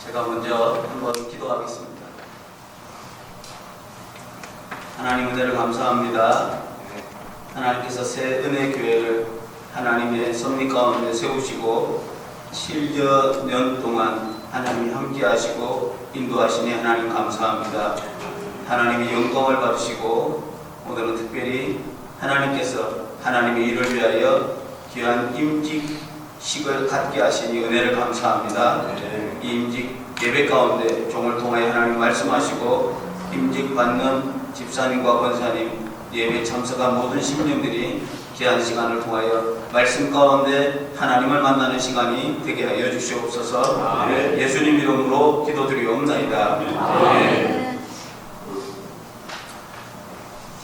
제가 먼저 한번 기도하겠습니다. 하나님 은혜를 감사합니다. 하나님께서 새 은혜 교회를 하나님의 섭리 가운데 세우시고 7여 년 동안 하나님이 함께 하시고 인도하시니 하나님 감사합니다. 하나님이 영광을 받으시고 오늘은 특별히 하나님께서 하나님의 일을 위하여 귀한 임직식을 갖게 하시니 은혜를 감사합니다. 이 임직 예배 가운데 종을 통하여 하나님 말씀하시고 임직 받는 집사님과 권사님 예배 참석한 모든 심령들이 귀한 시간을 통하여 말씀 가운데 하나님을 만나는 시간이 되게 하여 주시옵소서. 예수님 이름으로 기도드리옵나이다.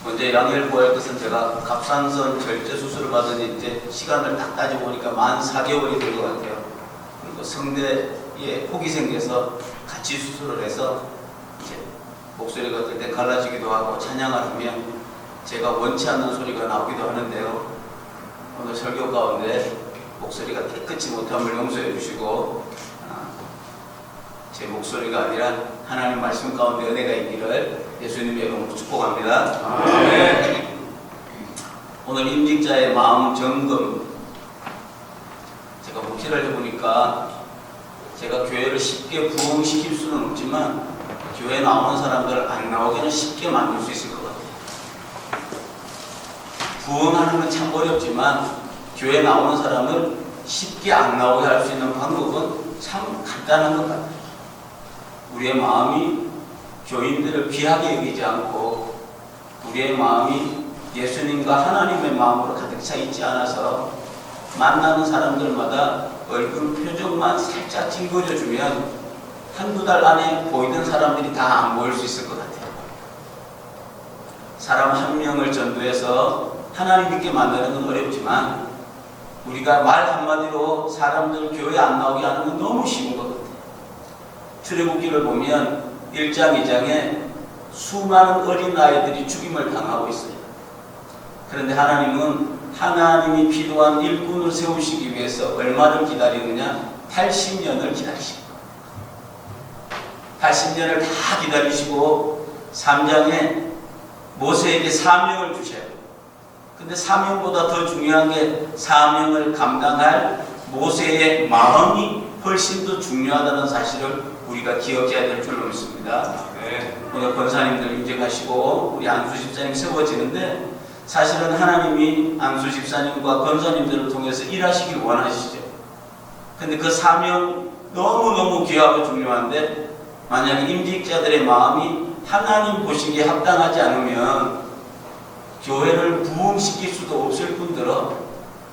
먼저 양해를 구할 것은 제가 갑상선 절제 수술을 받은 이제 시간을 딱 따지고 보니까 만 4개월이 된 것 같아요. 그리고 성대에 혹이 생겨서 같이 수술을 해서 이제 목소리가 그때 갈라지기도 하고 찬양을 하면 제가 원치 않는 소리가 나오기도 하는데요. 오늘 설교 가운데 목소리가 깨끗이 못함을 용서해 주시고 제 목소리가 아니라 하나님 말씀 가운데 은혜가 있기를 예수님의 이름으로 축복합니다. 네. 오늘 임직자의 마음 점검, 제가 묵시를 해보니까 제가 교회를 쉽게 부흥시킬 수는 없지만 교회 나오는 사람들을 안 나오기는 쉽게 만들 수 있을 것 같아요. 부흥하는 건 참 어렵지만 교회 나오는 사람을 쉽게 안 나오게 할 수 있는 방법은 참 간단한 것 같아요. 우리의 마음이 교인들을 귀하게 여기지 않고 우리의 마음이 예수님과 하나님의 마음으로 가득 차 있지 않아서 만나는 사람들마다 얼굴 표정만 살짝 찡그려주면 한두 달 안에 보이던 사람들이 다 안 보일 수 있을 것 같아요. 사람 한 명을 전도해서 하나님 믿게 만드는 건 어렵지만 우리가 말 한마디로 사람들 교회 안 나오게 하는 건 너무 쉬운 것 같아요. 출애굽기를 보면 1장, 2장에 수많은 어린아이들이 죽임을 당하고 있어요. 그런데 하나님은 하나님이 필요한 일꾼을 세우시기 위해서 얼마를 기다리느냐? 80년을 기다리시고 80년을 다 기다리시고 3장에 모세에게 사명을 주셔요. 근데 사명보다 더 중요한 게 사명을 감당할 모세의 마음이 훨씬 더 중요하다는 사실을 우리가 기억해야 될 줄로 믿습니다. 오늘 권사님들 임직하시고 우리 안수 집사님 세워지는데 사실은 하나님이 안수 집사님과 권사님들을 통해서 일하시길 원하시죠. 근데 그 사명 너무너무 귀하고 중요한데 만약에 임직자들의 마음이 하나님 보시기에 합당하지 않으면 교회를 부흥시킬 수도 없을 뿐더러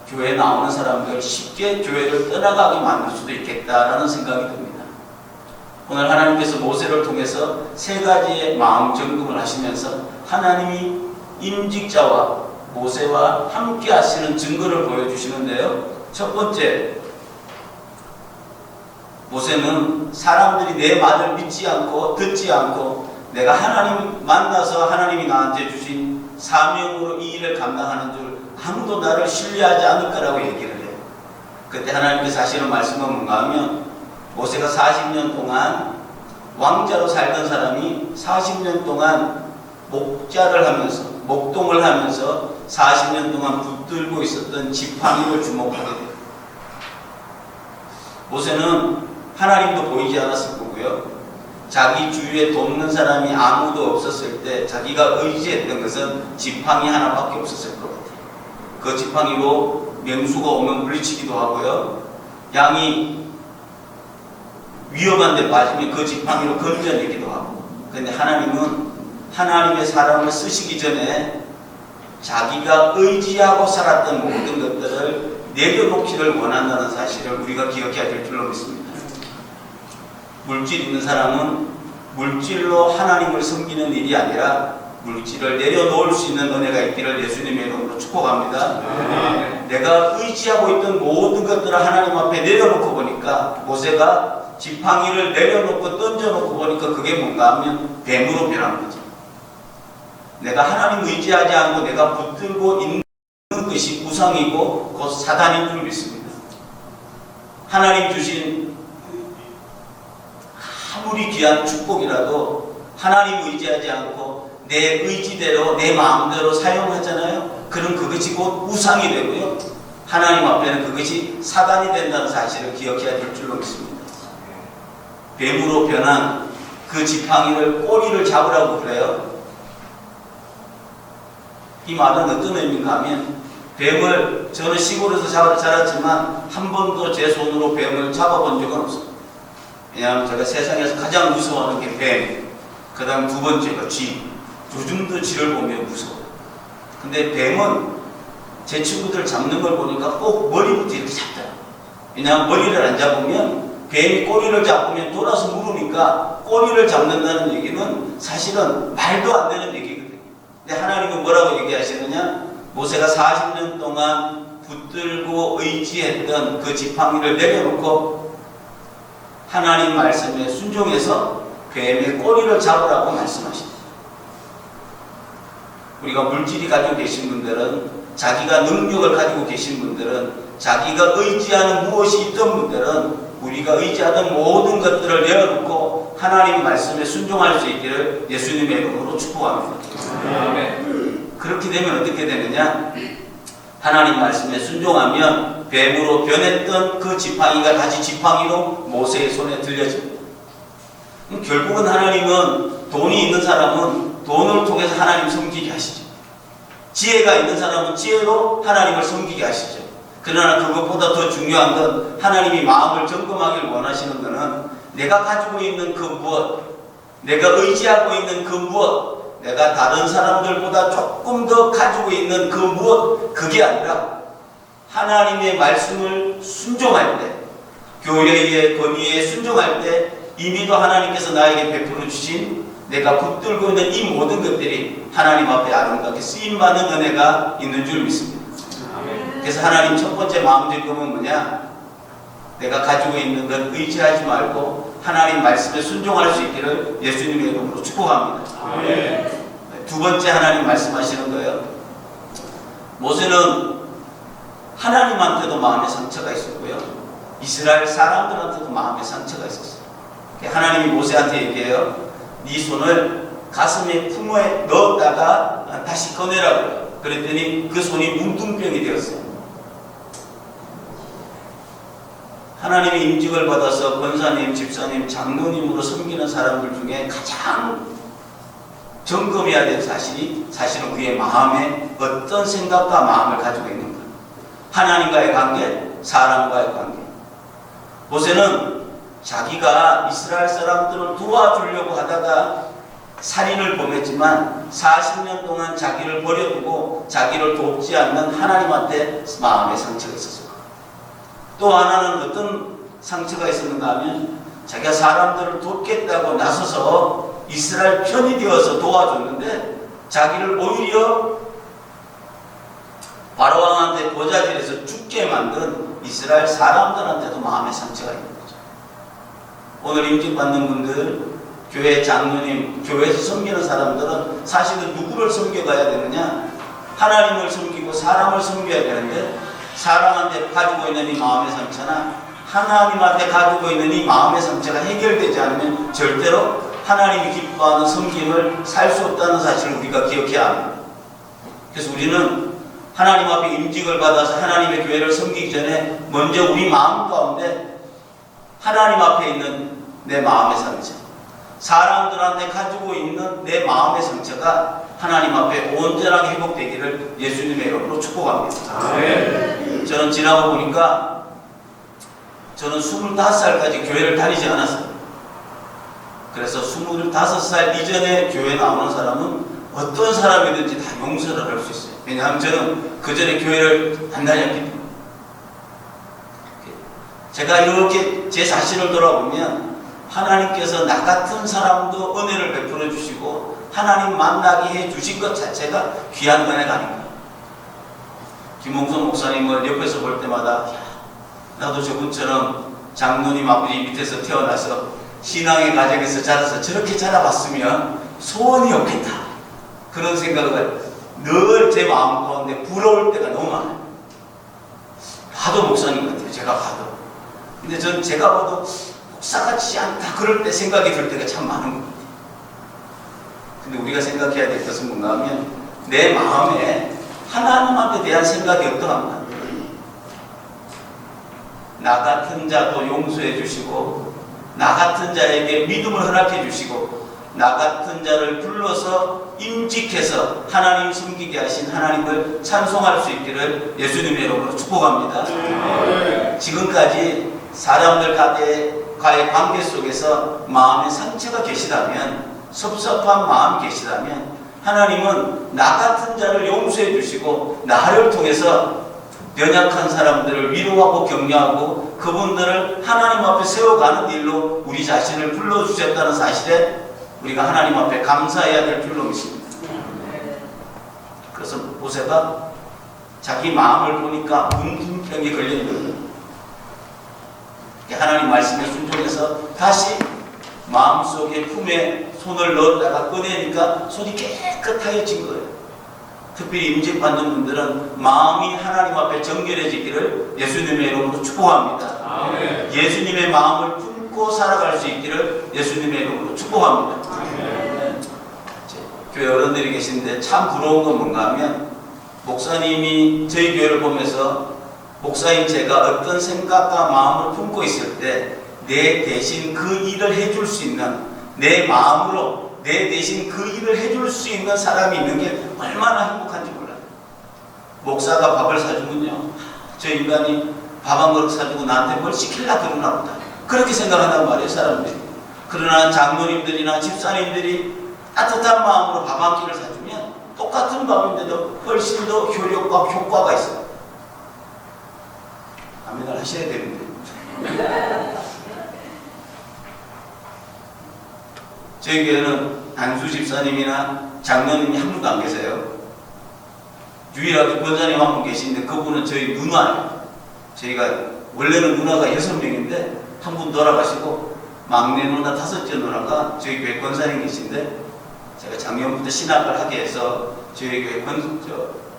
교회에 나오는 사람들 쉽게 교회를 떠나가게 만들 수도 있겠다라는 생각이 듭니다. 오늘 하나님께서 모세를 통해서 세 가지의 마음 점검을 하시면서 하나님이 임직자와 모세와 함께 하시는 증거를 보여주시는데요. 첫 번째, 모세는 사람들이 내 말을 믿지 않고 듣지 않고 내가 하나님 만나서 하나님이 나한테 주신 사명으로 이 일을 감당하는 줄 아무도 나를 신뢰하지 않을 거라고 얘기를 해요. 그때 하나님께서 하시는 말씀은 뭔가 하면 모세가 40년 동안 왕자로 살던 사람이 40년 동안 목자를 하면서 목동을 하면서 40년 동안 붙들고 있었던 지팡이를 주목하게 돼요. 모세는 하나님도 보이지 않았을 거고요. 자기 주위에 돕는 사람이 아무도 없었을 때 자기가 의지했던 것은 지팡이 하나밖에 없었을 것 같아요. 그 지팡이로 명수가 오면 물리치기도 하고요. 양이 위험한 데 빠지면 그 지팡이로 건져내기도 하고. 그런데 하나님은 하나님의 사람을 쓰시기 전에 자기가 의지하고 살았던 모든 것들을 내려놓기를 원한다는 사실을 우리가 기억해야 될 줄로 믿습니다. 물질 있는 사람은 물질로 하나님을 섬기는 일이 아니라 물질을 내려놓을 수 있는 은혜가 있기를 예수님의 이름으로 축복합니다. 내가 의지하고 있던 모든 것들을 하나님 앞에 내려놓고 보니까 모세가 지팡이를 내려놓고 던져놓고 보니까 그게 뭔가 하면 뱀으로 변한 거죠. 내가 하나님 의지하지 않고 내가 붙들고 있는 것이 우상이고 곧 사단인 줄 믿습니다. 하나님 주신 아무리 귀한 축복이라도 하나님 의지하지 않고 내 의지대로 내 마음대로 사용하잖아요. 그럼 그것이 곧 우상이 되고요. 하나님 앞에는 그것이 사단이 된다는 사실을 기억해야 될 줄로 믿습니다. 뱀으로 변한 그 지팡이를 꼬리를 잡으라고 그래요. 이 말은 어떤 의미인가 하면 뱀을 저는 시골에서 자랐지만 한 번도 제 손으로 뱀을 잡아본 적은 없어요. 왜냐하면 제가 세상에서 가장 무서워하는 게 뱀, 그 다음 두 번째가 쥐. 요즘도 쥐를 보면 무서워요. 근데 뱀은 제 친구들 잡는 걸 보니까 꼭 머리부터 이렇게 잡더라고요. 왜냐하면 머리를 안 잡으면 뱀이 꼬리를 잡으면 돌아서 물으니까 꼬리를 잡는다는 얘기는 사실은 말도 안 되는 얘기거든요. 근데 하나님은 뭐라고 얘기하시느냐? 모세가 40년 동안 붙들고 의지했던 그 지팡이를 내려놓고 하나님 말씀에 순종해서 뱀의 꼬리를 잡으라고 말씀하십니다. 우리가 물질이 가지고 계신 분들은, 자기가 능력을 가지고 계신 분들은, 자기가 의지하는 무엇이 있던 분들은 우리가 의지하던 모든 것들을 내어놓고 하나님 말씀에 순종할 수 있기를 예수님의 이름으로 축복합니다. 그렇게 되면 어떻게 되느냐? 하나님 말씀에 순종하면 뱀으로 변했던 그 지팡이가 다시 지팡이로 모세의 손에 들려집니다. 결국은 하나님은 돈이 있는 사람은 돈을 통해서 하나님 섬기게 하시죠. 지혜가 있는 사람은 지혜로 하나님을 섬기게 하시죠. 그러나 그것보다 더 중요한 건 하나님이 마음을 점검하길 원하시는 것은 내가 가지고 있는 그 무엇, 내가 의지하고 있는 그 무엇, 내가 다른 사람들보다 조금 더 가지고 있는 그 무엇, 그게 아니라 하나님의 말씀을 순종할 때, 교회의 권위에 순종할 때 이미도 하나님께서 나에게 베풀어 주신 내가 붙들고 있는 이 모든 것들이 하나님 앞에 아름답게 쓰임받는 은혜가 있는 줄 믿습니다. 그래서 하나님 첫 번째 마음적금은 뭐냐? 내가 가지고 있는 것 의지하지 말고 하나님 말씀에 순종할 수 있기를 예수님의 이름으로 축복합니다. 두 번째 하나님 말씀하시는 거예요. 모세는 하나님한테도 마음의 상처가 있었고요, 이스라엘 사람들한테도 마음의 상처가 있었어요. 하나님이 모세한테 얘기해요. 네 손을 가슴에 품에 넣었다가 다시 꺼내라고요. 그랬더니 그 손이 뭉뚱병이 되었어요. 하나님의 임직을 받아서 권사님, 집사님, 장로님으로 섬기는 사람들 중에 가장 점검해야 될 사실이 사실은 그의 마음에 어떤 생각과 마음을 가지고 있는가. 하나님과의 관계, 사람과의 관계. 모세는 자기가 이스라엘 사람들을 도와주려고 하다가 살인을 범했지만 40년 동안 자기를 버려두고 자기를 돕지 않는 하나님한테 마음의 상처가 있었어요. 또 하나는 어떤 상처가 있었는가 하면 자기가 사람들을 돕겠다고 나서서 이스라엘 편이 되어서 도와줬는데 자기를 오히려 바로왕한테 보좌질에서 죽게 만든 이스라엘 사람들한테도 마음의 상처가 있는 거죠. 오늘 임직받는 분들, 교회 장로님, 교회에서 섬기는 사람들은 사실은 누구를 섬겨가야 되느냐? 하나님을 섬기고 사람을 섬겨야 되는데 사람한테 가지고 있는 이 마음의 상처나 하나님한테 가지고 있는 이 마음의 상처가 해결되지 않으면 절대로 하나님이 기뻐하는 섬김을 살 수 없다는 사실을 우리가 기억해야 합니다. 그래서 우리는 하나님 앞에 임직을 받아서 하나님의 교회를 섬기기 전에 먼저 우리 마음 가운데 하나님 앞에 있는 내 마음의 상처, 사람들한테 가지고 있는 내 마음의 상처가 하나님 앞에 온전하게 회복되기를 예수님의 이름으로 축복합니다. 저는 지나고 보니까 저는 25살까지 교회를 다니지 않았어요. 그래서 25살 이전에 교회 나오는 사람은 어떤 사람이든지 다 용서를 할 수 있어요. 왜냐하면 저는 그 전에 교회를 안 다녔기 때문에. 제가 이렇게 제 자신을 돌아보면 하나님께서 나 같은 사람도 은혜를 베풀어 주시고 하나님 만나게 해 주신 것 자체가 귀한 은혜가 아닌가. 김홍선 목사님을 옆에서 볼 때마다 나도 저분처럼 장로님 아버지 밑에서 태어나서 신앙의 가정에서 자라서 저렇게 자라봤으면 소원이 없겠다. 그런 생각을 늘 제 마음 가운데 부러울 때가 너무 많아요. 봐도 목사님 같아요. 제가 봐도. 근데 전 제가 봐도 역사같지 않다 그럴 때 생각이 들 때가 참 많은 겁니다. 근데 우리가 생각해야 될 것은 뭔가 하면 내 마음에 하나님한테 대한 생각이 어떠한가? 나 같은 자도 용서해 주시고 나 같은 자에게 믿음을 허락해 주시고 나 같은 자를 불러서 임직해서 하나님 섬기게 하신 하나님을 찬송할 수 있기를 예수님의 이름으로 축복합니다. 지금까지 사람들 과의 관계 속에서 마음의 상처가 계시다면 섭섭한 마음이 계시다면 하나님은 나 같은 자를 용서해 주시고 나를 통해서 연약한 사람들을 위로하고 격려하고 그분들을 하나님 앞에 세워가는 일로 우리 자신을 불러주셨다는 사실에 우리가 하나님 앞에 감사해야 될 줄로 믿습니다. 그래서 모세가 자기 마음을 보니까 문둥병에 걸려있는 거예요. 하나님 말씀에 순종해서 다시 마음속에 품에 손을 넣었다가 꺼내니까 손이 깨끗해진 거예요. 특별히 임직받는 분들은 마음이 하나님 앞에 정결해지기를 예수님의 이름으로 축복합니다. 아멘. 예수님의 마음을 품고 살아갈 수 있기를 예수님의 이름으로 축복합니다. 아멘. 교회 어른들이 계신데 참 부러운 건 뭔가 하면 목사님이 저희 교회를 보면서 목사인 제가 어떤 생각과 마음을 품고 있을 때 내 대신 그 일을 해줄 수 있는 내 마음으로 내 대신 그 일을 해줄 수 있는 사람이 있는 게 얼마나 행복한지 몰라요. 목사가 밥을 사주면요, 저 인간이 밥 한 그릇 사주고 나한테 뭘 시킬라 그러나 보다 그렇게 생각한단 말이에요, 사람들이. 그러나 장로님들이나 집사님들이 따뜻한 마음으로 밥 한 끼를 사주면 똑같은 밥인데도 훨씬 더 효과가 있어요. 아멘을 하셔야 되는데. 저희 교회는 안수 집사님이나 장로님이 한 분도 안 계세요. 유일하게 권사님 한 분 계신데 그분은 저희 누나예요. 저희가 원래는 누나가 6명인데 한 분 돌아가시고 막내 누나 5째 누나가 저희 교회 권사님 계신데 제가 작년부터 신학을 하게 해서 저희 교회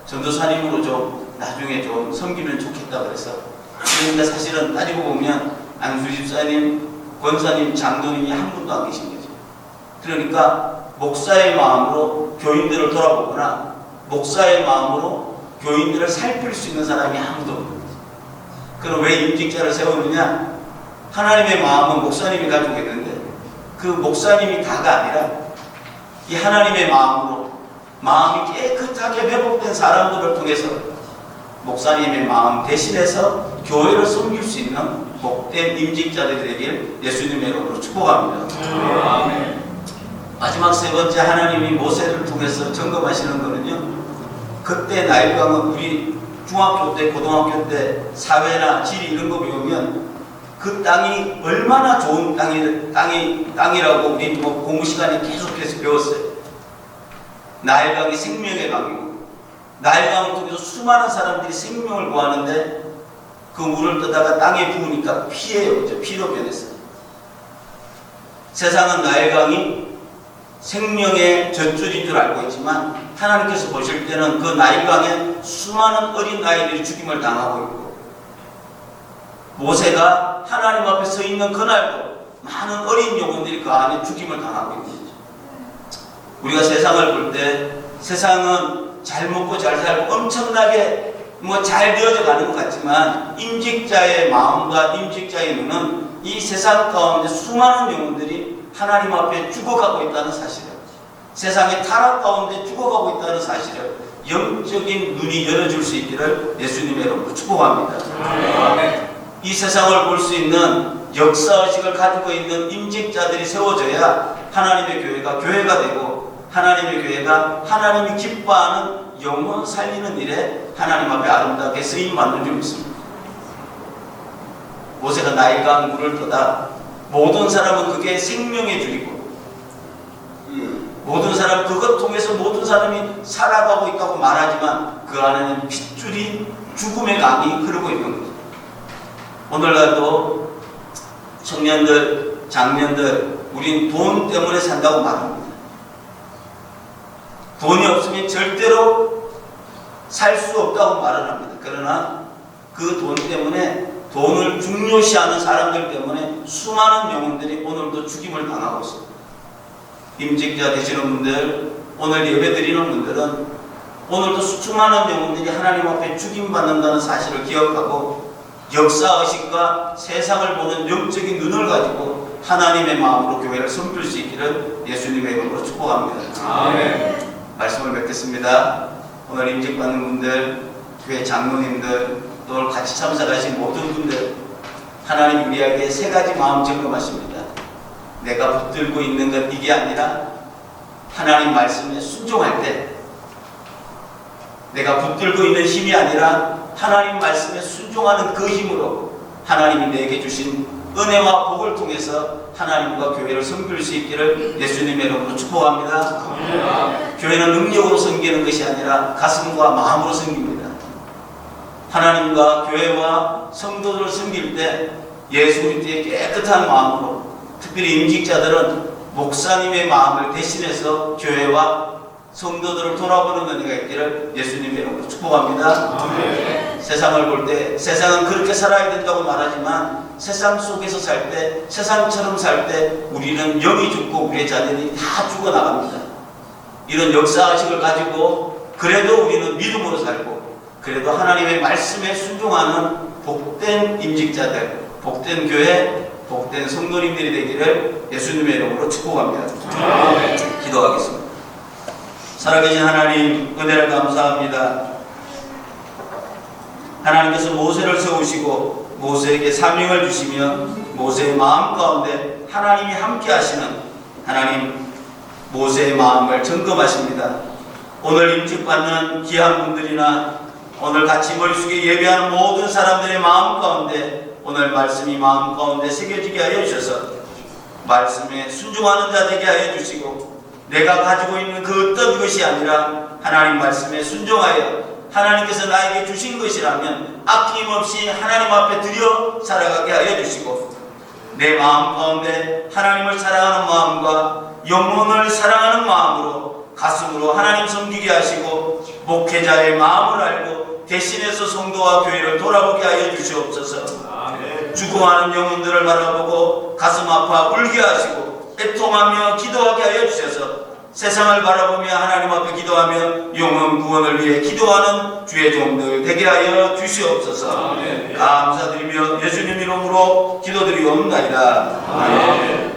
전도사님으로 좀 나중에 좀 섬기면 좋겠다 그래서. 그런데 사실은 따지고 보면 안수 집사님, 권사님, 장로님이 한 분도 안 계신 거죠. 그러니까 목사의 마음으로 교인들을 돌아보거나 목사의 마음으로 교인들을 살필 수 있는 사람이 아무도 없는 거죠. 그럼 왜 임직자를 세우느냐? 하나님의 마음은 목사님이 가지고 있는데 그 목사님이 다가 아니라 이 하나님의 마음으로 마음이 깨끗하게 회복된 사람들을 통해서 목사님의 마음 대신해서 교회를 섬길 수 있는 복된 임직자들이 되길 예수님의 이름으로 축복합니다. 아멘. 마지막 세 번째 하나님이 모세를 통해서 점검하시는 거는요, 그때 나일강은 우리 중학교 때 고등학교 때 사회나 지리 이런 거 배우면 그 땅이 얼마나 좋은 땅이라고 우리 공부 시간에 계속해서 배웠어요. 나일강이 생명의 강이고 나일강을 통해서 수많은 사람들이 생명을 구하는데 그 물을 떠다가 땅에 부으니까 피예요. 피로 변했어요. 세상은 나일강이 생명의 젖줄인 줄 알고 있지만 하나님께서 보실 때는 그 나일강에 수많은 어린 아이들이 죽임을 당하고 있고 모세가 하나님 앞에 서 있는 그날도 많은 어린 영혼들이 그 안에 죽임을 당하고 있는 거죠. 우리가 세상을 볼 때 세상은 잘 먹고 잘 살고 엄청나게 잘 되어져 가는 것 같지만 임직자의 마음과 임직자의 눈은 이 세상 가운데 수많은 영혼들이 하나님 앞에 죽어가고 있다는 사실을, 세상의 타락 가운데 죽어가고 있다는 사실을 영적인 눈이 열어줄 수 있기를 예수님의 이름으로 축복합니다. 아멘. 이 세상을 볼 수 있는 역사의식을 가지고 있는 임직자들이 세워져야 하나님의 교회가 교회가 되고 하나님의 교회가 하나님이 기뻐하는 영혼 살리는 일에 하나님 앞에 아름답게 쓰임받는 줄 믿습니다. 모세가 나일강 물을 떠다 모든 사람은 그게 생명의 줄이고 모든 사람 그것 통해서 모든 사람이 살아가고 있다고 말하지만 그 안에는 핏줄이 죽음의 강이 흐르고 있는 거죠. 오늘날도 청년들, 장년들 우린 돈 때문에 산다고 말합니다. 돈이 없으면 절대로 살 수 없다고 말을 합니다. 그러나 그 돈 때문에 돈을 중요시하는 사람들 때문에 수많은 영혼들이 오늘도 죽임을 당하고 있습니다. 임직자 되시는 분들, 오늘 예배 드리는 분들은 오늘도 수많은 영혼들이 하나님 앞에 죽임받는다는 사실을 기억하고 역사의식과 세상을 보는 영적인 눈을 가지고 하나님의 마음으로 교회를 섬길 수 있기를 예수님의 이름으로 축복합니다. 아멘. 말씀을 맺겠습니다. 오늘 임직받는 분들, 교회 장로님들, 또 오늘 같이 참석하신 모든 분들, 하나님 우리에게 세 가지 마음 점검하십니다. 내가 붙들고 있는 것 이게 아니라 하나님 말씀에 순종할 때, 내가 붙들고 있는 힘이 아니라 하나님 말씀에 순종하는 그 힘으로 하나님이 내게 주신 은혜와 복을 통해서 하나님과 교회를 섬길 수 있기를 예수님의 이름으로 축복합니다. 교회는 능력으로 섬기는 것이 아니라 가슴과 마음으로 섬깁니다. 하나님과 교회와 성도들을 섬길 때 예수 그리스도의 깨끗한 마음으로, 특별히 임직자들은 목사님의 마음을 대신해서 교회와 성도들을 돌아보는 은혜가 있기를 예수님의 이름으로 축복합니다. 아멘. 세상을 볼 때 세상은 그렇게 살아야 된다고 말하지만 세상 속에서 살 때, 세상처럼 살 때 우리는 영이 죽고 우리의 자녀들이 다 죽어나갑니다. 이런 역사의식을 가지고 그래도 우리는 믿음으로 살고, 그래도 하나님의 말씀에 순종하는 복된 임직자들, 복된 교회, 복된 성도님들이 되기를 예수님의 이름으로 축복합니다. 아멘. 기도하겠습니다. 살아계신 하나님, 은혜를 감사합니다. 하나님께서 모세를 세우시고 모세에게 사명을 주시며 모세의 마음 가운데 하나님이 함께 하시는 하나님, 모세의 마음을 점검하십니다. 오늘 임직받는 귀한 분들이나 오늘 같이 머릿속에 예배하는 모든 사람들의 마음 가운데 오늘 말씀이 마음 가운데 새겨지게 하여 주셔서 말씀에 순종하는 자 되게 하여 주시고, 내가 가지고 있는 그 어떤 것이 아니라 하나님 말씀에 순종하여 하나님께서 나에게 주신 것이라면 아낌없이 하나님 앞에 드려 살아가게 하여 주시고, 내 마음 가운데 하나님을 사랑하는 마음과 영혼을 사랑하는 마음으로 가슴으로 하나님 섬기게 하시고, 목회자의 마음을 알고 대신해서 성도와 교회를 돌아보게 하여 주시옵소서. 죽어가는 영혼들을 바라보고 가슴 아파 울게 하시고 애통하며 기도하게 하여 주셔서 세상을 바라보며 하나님 앞에 기도하며 영혼 구원을 위해 기도하는 주의 종들 되게 하여 주시옵소서. 감사드리며 예수님 이름으로 기도드리옵나이다. 아멘.